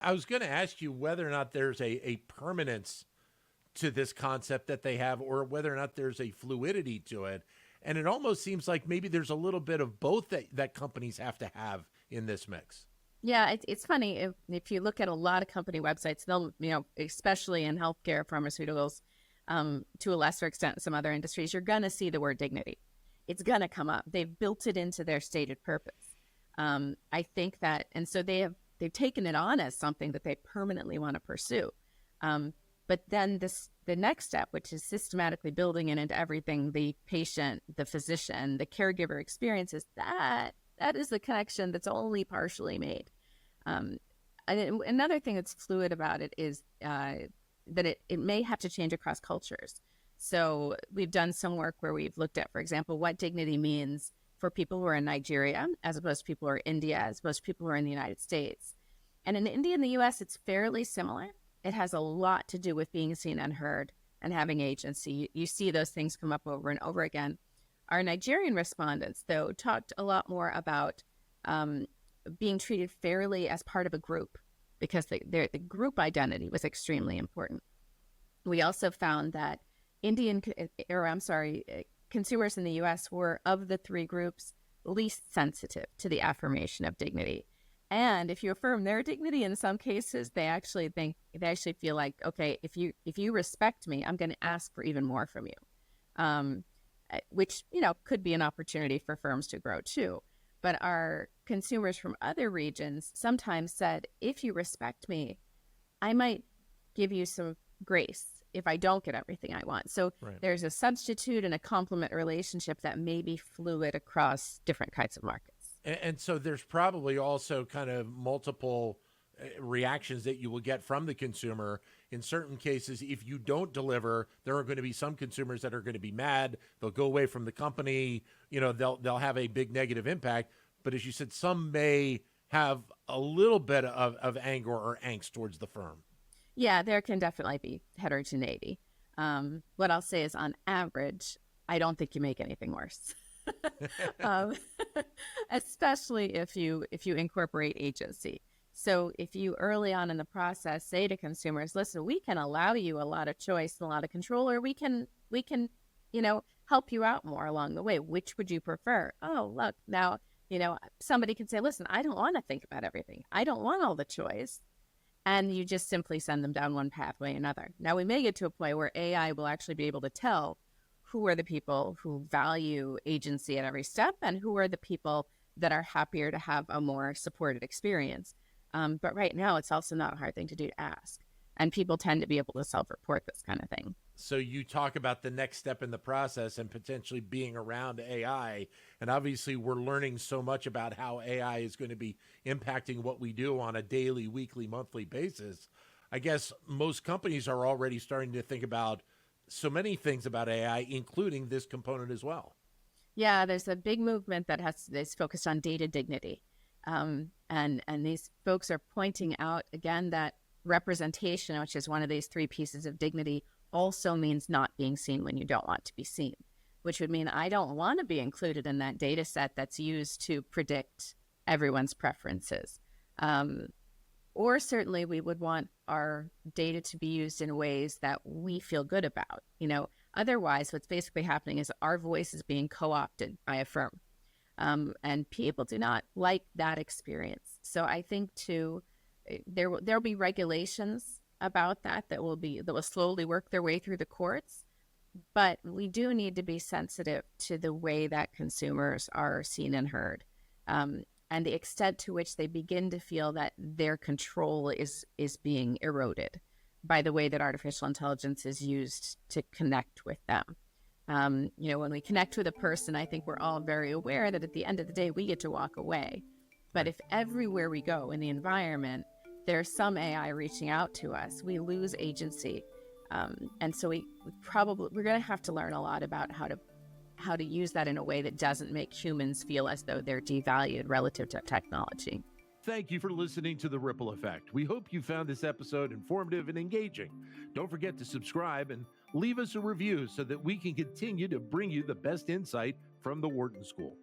I was going to ask you whether or not there's a permanence to this concept that they have, or whether or not there's a fluidity to it. And it almost seems like maybe there's a little bit of both that companies have to have in this mix. Yeah, it's funny. If you look at a lot of company websites, they'll, especially in healthcare, pharmaceuticals, to a lesser extent, some other industries, you're going to see the word dignity. It's going to come up. They've built it into their stated purpose. I think that, and so they've taken it on as something that they permanently want to pursue. But then the next step, which is systematically building it into everything the patient, the physician, the caregiver experiences, that is the connection that's only partially made. Another thing that's fluid about it is that it may have to change across cultures. So we've done some work where we've looked at, for example, what dignity means for people who are in Nigeria, as opposed to people who are in India, as opposed to people who are in the United States. And in India and the US, it's fairly similar. It has a lot to do with being seen and heard and having agency. You see those things come up over and over again. Our Nigerian respondents, though, talked a lot more about being treated fairly as part of a group, because the group identity was extremely important. We also found that consumers in the U.S. were, of the three groups, least sensitive to the affirmation of dignity. And if you affirm their dignity, in some cases, they actually feel like, okay, if you respect me, I'm going to ask for even more from you, which could be an opportunity for firms to grow too. But our consumers from other regions sometimes said, if you respect me, I might give you some grace if I don't get everything I want. So Right. There's a substitute and a complement relationship that may be fluid across different kinds of markets. And so there's probably also kind of multiple reactions that you will get from the consumer. In certain cases, if you don't deliver, there are going to be some consumers that are going to be mad. They'll go away from the company. They'll have a big negative impact. But as you said, some may have a little bit of anger or angst towards the firm. Yeah, there can definitely be heterogeneity. What I'll say is, on average, I don't think you make anything worse. um, Especially if you incorporate agency. So if you early on in the process say to consumers, listen, we can allow you a lot of choice and a lot of control, or we can help you out more along the way. Which would you prefer? Oh, look, now, somebody can say, listen, I don't want to think about everything. I don't want all the choice. And you just simply send them down one pathway or another. Now, we may get to a point where AI will actually be able to tell who are the people who value agency at every step and who are the people that are happier to have a more supported experience. But right now, it's also not a hard thing to do to ask. And people tend to be able to self-report this kind of thing. So you talk about the next step in the process and potentially being around AI. And obviously, we're learning so much about how AI is going to be impacting what we do on a daily, weekly, monthly basis. I guess most companies are already starting to think about so many things about AI, including this component as well. Yeah, there's a big movement that is focused on data dignity. And these folks are pointing out, again, that representation, which is one of these three pieces of dignity, also means not being seen when you don't want to be seen, which would mean I don't want to be included in that data set that's used to predict everyone's preferences. Or certainly we would want our data to be used in ways that we feel good about. Otherwise, what's basically happening is our voice is being co-opted by a firm. And people do not like that experience. So I think too, there'll be regulations about that will slowly work their way through the courts. But we do need to be sensitive to the way that consumers are seen and heard, and the extent to which they begin to feel that their control is being eroded by the way that artificial intelligence is used to connect with them. When we connect with a person, I think we're all very aware that at the end of the day, we get to walk away. But if everywhere we go in the environment, there's some AI reaching out to us, we lose agency. And so we're going to have to learn a lot about how to use that in a way that doesn't make humans feel as though they're devalued relative to technology. Thank you for listening to The Ripple Effect. We hope you found this episode informative and engaging. Don't forget to subscribe and leave us a review so that we can continue to bring you the best insight from the Wharton School.